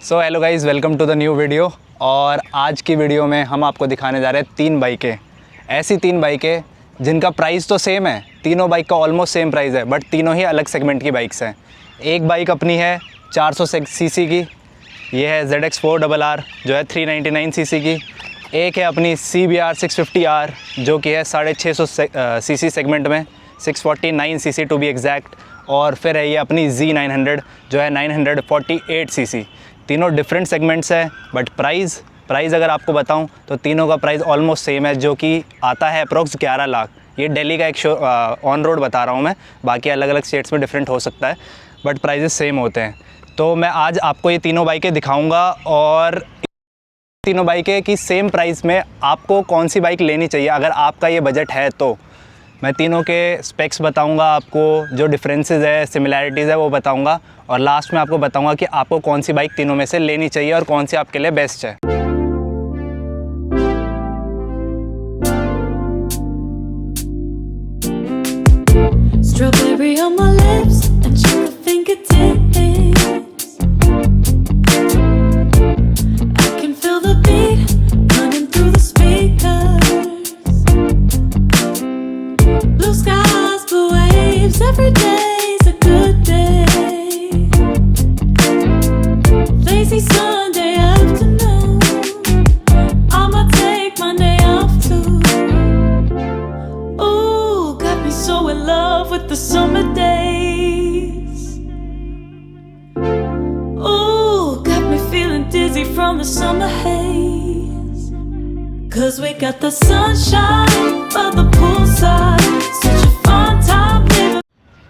So hello guys, welcome to the new video. और आज की वीडियो में हम आपको दिखाने जा रहे हैं तीन बाइकें, ऐसी तीन बाइकें जिनका प्राइस तो सेम है, तीनों बाइक का ऑलमोस्ट सेम प्राइस है, बट तीनों ही अलग सेगमेंट की बाइक्स हैं। एक बाइक अपनी है 400 सीसी की, ये है ZX4RR जो है 399 सीसी की। एक है अपनी CBR 650R जो कि है 650 सीसी सेगमेंट में, 649 सीसी टू बी एग्जैक्ट। और फिर है ये अपनी Z900 जो है 948 सीसी। तीनों डिफरेंट सेगमेंट्स है, बट प्राइस अगर आपको बताऊं तो तीनों का प्राइस ऑलमोस्ट सेम है, जो कि आता है अप्रॉक्स 11 लाख। ये दिल्ली का एक शो ऑन रोड बता रहा हूं मैं, बाकी अलग अलग स्टेट्स में डिफरेंट हो सकता है, बट प्राइजेस सेम होते हैं। तो मैं आज आपको ये तीनों बाइकें दिखाऊंगा और तीनों बाइकें की सेम प्राइस में आपको कौन सी बाइक लेनी चाहिए अगर आपका ये बजट है। तो मैं तीनों के स्पेक्स बताऊंगा, आपको जो डिफरेंसेस है, सिमिलैरिटीज़ है वो बताऊंगा, और लास्ट में आपको बताऊंगा कि आपको कौन सी बाइक तीनों में से लेनी चाहिए और कौन सी आपके लिए बेस्ट है। Strawberry on my lips and sugar fingertips. I can feel the beat running through the speakers. Blue skies, blue waves, every day's a good day. Lazy Sunday afternoon, I'ma take Monday off too. Ooh, got me so in love with the summer days. Ooh, got me feeling dizzy from the summer haze. 'Cause we got the sunshine by the poolside, such a fun time living.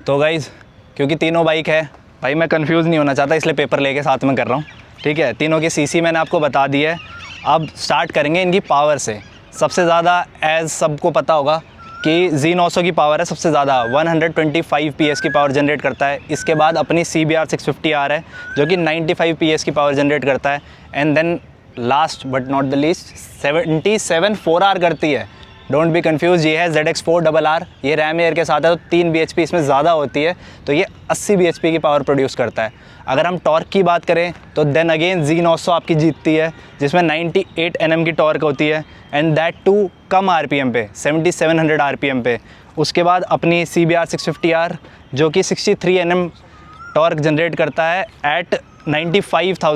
तो guys, क्योंकि तीनों bike है भाई, मैं confuse नहीं होना चाहता, इसलिए पेपर लेके साथ में कर रहा हूँ। ठीक है, तीनों की सीसी मैंने आपको बता दी है। अब स्टार्ट करेंगे इनकी पावर से। सबसे ज़्यादा एज सबको पता होगा कि Z900 की पावर है सबसे ज़्यादा, 125 PS की पावर जनरेट करता है। इसके बाद अपनी CBR 650R है जो कि 95 PS की पावर जनरेट करता है। And then last but not the least 77 4R करती है। डोंट बी कन्फ्यूज, ये है ZX4RR। ये रैम एयर के साथ है तो 3 bhp इसमें ज़्यादा होती है, तो ये 80 bhp की पावर प्रोड्यूस करता है। अगर हम टॉर्क की बात करें तो देन अगेन Z900 आपकी जीतती है, जिसमें 98 Nm की टॉर्क होती है, एंड दैट टू कम RPM पे, 7700 RPM पे। उसके बाद अपनी CBR 650R जो कि 63 Nm टॉर्क जनरेट करता है eight 9500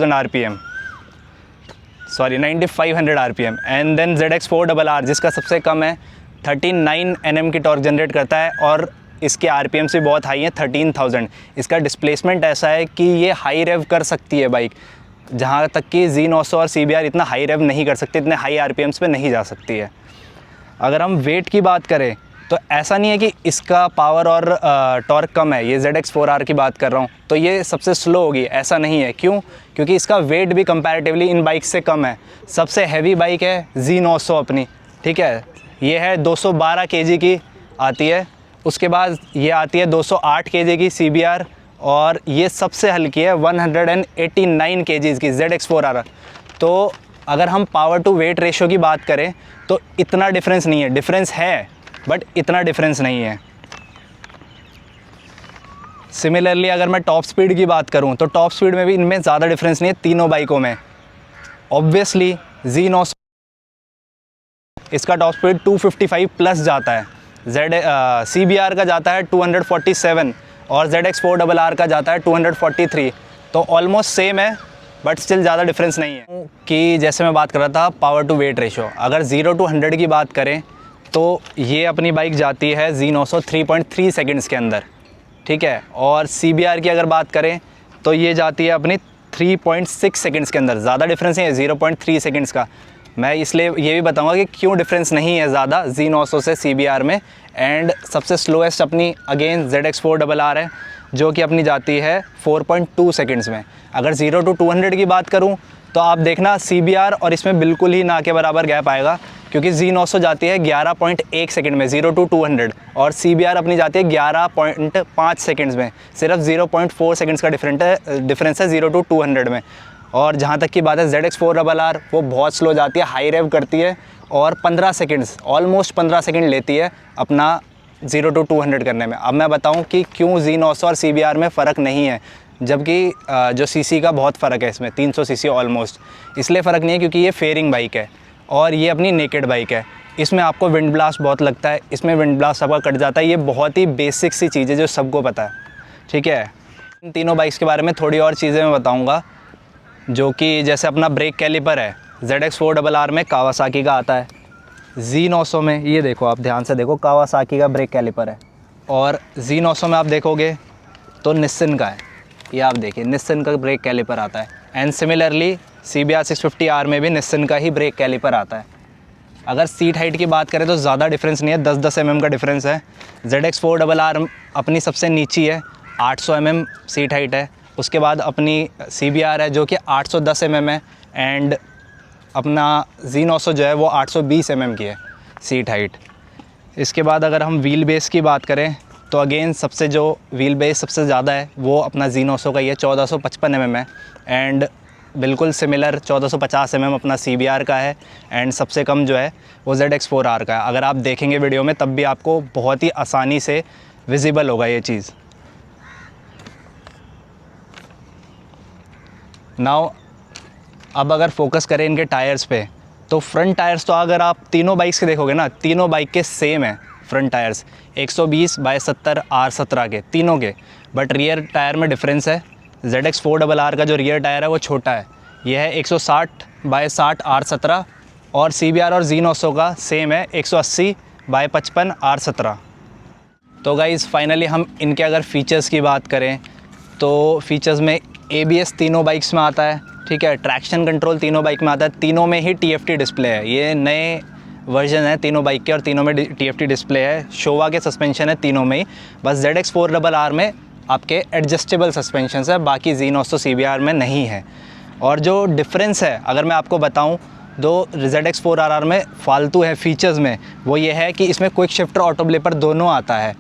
RPM, and then ZX4RR जिसका सबसे कम है, 39 Nm की टॉर्क जनरेट करता है और इसके RPM से बहुत हाई है, 13,000। इसका डिस्प्लेसमेंट ऐसा है कि ये हाई रेव कर सकती है बाइक, जहाँ तक कि Z900 और CBR इतना हाई रेव नहीं कर सकती, इतने हाई RPMs पे नहीं जा सकती है। अगर हम वेट की बात करें तो ऐसा नहीं है कि इसका पावर और टॉर्क कम है, ये ZX4R की बात कर रहा हूँ तो ये सबसे स्लो होगी, ऐसा नहीं है। क्यों? क्योंकि इसका वेट भी कंपैरेटिवली इन बाइक से कम है। सबसे हैवी बाइक है Z900 अपनी, ठीक है, ये है 212 kg की आती है। उसके बाद ये आती है 208 kg की CBR, और ये सबसे हल्की है 189 kg की ZX4RR। तो अगर हम पावर टू वेट रेशियो की बात करें तो इतना डिफरेंस नहीं है, डिफरेंस है बट इतना डिफरेंस नहीं है। सिमिलरली अगर मैं टॉप स्पीड की बात करूं तो टॉप स्पीड में भी इनमें ज़्यादा डिफरेंस नहीं है तीनों बाइकों में। ऑब्वियसली Z900 इसका टॉप स्पीड 255 प्लस जाता है, CBR का जाता है 247 और ZX4RR का जाता है 243। तो ऑलमोस्ट सेम है बट स्टिल ज़्यादा डिफरेंस नहीं है। कि जैसे मैं बात कर रहा था पावर टू वेट रेशियो, अगर 0 to 100 की बात करें तो ये अपनी बाइक जाती है Z900 3.3 सेकंड्स के अंदर, ठीक है। और CBR की अगर बात करें तो ये जाती है अपनी 3.6 सेकंड्स के अंदर। ज़्यादा डिफरेंस नहीं है 0.3 सेकंड्स का। मैं इसलिए ये भी बताऊंगा कि क्यों डिफरेंस नहीं है ज़्यादा Z900 से CBR में। एंड सबसे स्लोएस्ट अपनी अगेन ZX4RR है जो कि अपनी जाती है 4.2 सेकंड्स में। अगर 0 to 200 की बात करूं तो आप देखना CBR और इसमें बिल्कुल ही ना के बराबर गैप आएगा, क्योंकि Z900 जाती है 11.1 सेकंड में 0 to 200 और CBR अपनी जाती है 11.5 सेकंड्स में। सिर्फ 0.4 सेकंड्स का डिफरेंस है 0 to 200 में। और जहाँ तक की बात है ZX4RR, वो बहुत स्लो जाती है, हाई रेव करती है और 15 सेकंड्स, ऑलमोस्ट 15 सेकंड लेती है अपना 0 to 200 करने में। अब मैं बताऊं कि क्यों Z900 और CBR में फ़र्क नहीं है। जबकि जो सीसी का बहुत फ़र्क है इसमें, 300 सीसी ऑलमोस्ट। इसलिए फ़र्क नहीं है क्योंकि ये फेयरिंग बाइक है और ये अपनी नेकेड बाइक है। इसमें आपको विंड ब्लास्ट बहुत लगता है, इसमें विंड ब्लास्ट आपका कट जाता है। ये बहुत ही बेसिक सी चीज़ है जो सबको पता है, ठीक है। इन तीनों बाइक्स के बारे में थोड़ी और चीज़ें मैं बताऊँगा, जो कि जैसे अपना ब्रेक कैलिपर है ZX4RR में कावासाकी का आता है, Z900 में ये देखो, आप ध्यान से देखो, कावासाकी का ब्रेक कैलिपर है। और Z900 में आप देखोगे तो निस्सन का है, ये आप देखिए निस्सन का ब्रेक कैलिपर आता है। एंड सिमिलरली CBR 650R में भी निस्सन का ही ब्रेक कैलिपर आता है। अगर सीट हाइट की बात करें तो ज़्यादा डिफरेंस नहीं है, 10-10 mm का डिफरेंस है। ZX4RR अपनी सबसे नीची है, 800 mm सीट हाइट है। उसके बाद अपनी CBR है जो कि 810 mm है, एंड अपना Z900 जो है वो 820 mm की है सीट हाइट। इसके बाद अगर हम व्हील बेस की बात करें तो अगेन सबसे जो व्हील बेस सबसे ज़्यादा है वो अपना Z900 का ही है, 1455 mm है। एंड बिल्कुल सिमिलर 1450 mm अपना CBR का है। एंड सबसे कम जो है वो ZX4R का है। अगर आप देखेंगे वीडियो में तब भी आपको बहुत ही आसानी से विजिबल होगा ये चीज़। नाउ अब अगर फोकस करें इनके टायर्स पे, तो फ्रंट टायर्स तो अगर आप तीनों बाइक्स के देखोगे ना, तीनों बाइक के सेम है फ्रंट टायर्स, 120/70 R17 के तीनों के। बट रियर टायर में डिफरेंस है। ZX4RR का जो रियर टायर है वो छोटा है, यह है 160/60 R17, और CBR और Z900 का सेम है 180/55 R17। तो गाइज़ फाइनली हम इनके अगर फ़ीचर्स की बात करें तो फ़ीचर्स में ABS तीनों बाइक्स में आता है, ठीक है। ट्रैक्शन कंट्रोल तीनों बाइक में आता है, तीनों में ही TFT डिस्प्ले है। ये नए वर्जन है तीनों बाइक के और तीनों में TFT डिस्प्ले है। शोवा के सस्पेंशन है तीनों में ही, बस ZX4RR में आपके एडजस्टेबल सस्पेंशन है, बाकी Z900 CBR में नहीं है। और जो डिफरेंस है अगर मैं आपको बताऊं, दो ZX4RR में फालतू है फीचर्स में, वो ये है कि इसमें क्विक शिफ्टर ऑटो ब्लेपर दोनों आता है,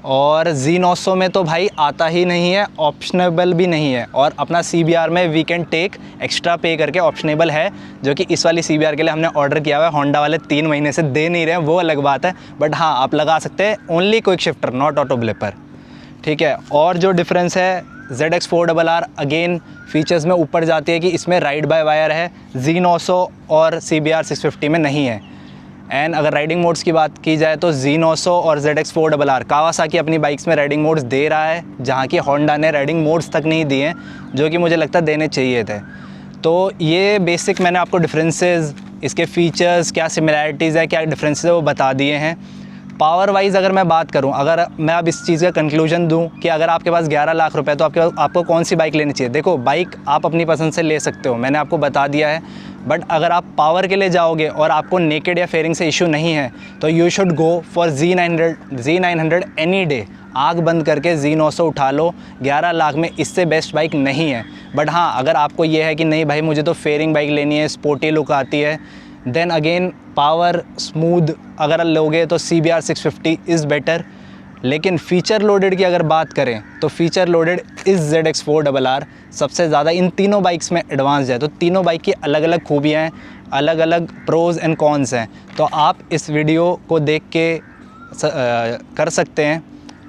और Z900 में तो भाई आता ही नहीं है, ऑप्शनेबल भी नहीं है। और अपना CBR में वी कैन टेक एक्स्ट्रा पे करके ऑप्शनेबल है, जो कि इस वाली CBR के लिए हमने ऑर्डर किया हुआ है। होंडा वाले 3 महीने से दे नहीं रहे हैं, वो अलग बात है, बट हाँ आप लगा सकते हैं, only quick shifter not auto blipper, ठीक है। और जो डिफरेंस है ZX4RR अगेन फीचर्स में ऊपर जाती है कि इसमें राइड बाय वायर है, Z900 और CBR 650 में नहीं है। एंड अगर राइडिंग मोड्स की बात की जाए तो Z900 और ZX4RR कावासाकी अपनी बाइक्स में राइडिंग मोड्स दे रहा है, जहाँ की होंडा ने राइडिंग मोड्स तक नहीं दिए हैं, जो कि मुझे लगता है देने चाहिए थे। तो ये बेसिक मैंने आपको डिफरेंसेस, इसके फीचर्स, क्या सिमिलैरिटीज़ है, क्या डिफरेंसेस है, वो बता दिए हैं। पावर वाइज अगर मैं बात करूं, अगर मैं अब इस चीज़ का कंक्लूजन दूं कि अगर आपके पास 11 लाख रुपए तो आपको कौन सी बाइक लेनी चाहिए। देखो बाइक आप अपनी पसंद से ले सकते हो, मैंने आपको बता दिया है, बट अगर आप पावर के लिए जाओगे और आपको नेकेड या फेयरिंग से इशू नहीं है तो you should go for Z900 any day. आँख बंद करके Z900 उठा लो, 11 लाख में इससे बेस्ट बाइक नहीं है। बट हाँ अगर आपको ये है कि नहीं भाई मुझे तो फेयरिंग बाइक लेनी है, स्पोर्टी लुक आती है, देन अगेन पावर स्मूथ अगर लोगे तो CBR 650 इज़ बेटर। लेकिन फ़ीचर लोडेड की अगर बात करें तो फ़ीचर लोडेड इज़ ZX4RR सबसे ज़्यादा इन तीनों बाइक्स में एडवांस है। तो तीनों बाइक की अलग अलग खूबियाँ हैं, अलग अलग प्रोज़ एंड कॉन्स हैं। तो आप इस वीडियो को देख के कर सकते हैं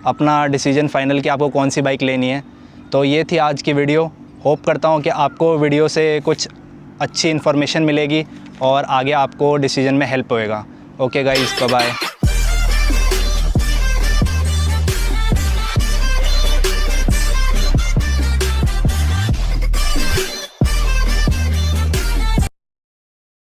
अपना डिसीजन फाइनल कि आपको कौन सी बाइक लेनी है। तो ये थी आज की वीडियो। होप करता हूँ कि आपको वीडियो से कुछ अच्छी इन्फॉर्मेशन मिलेगी और आगे आपको डिसीजन में हेल्प होएगा। Okay guys, bye bye.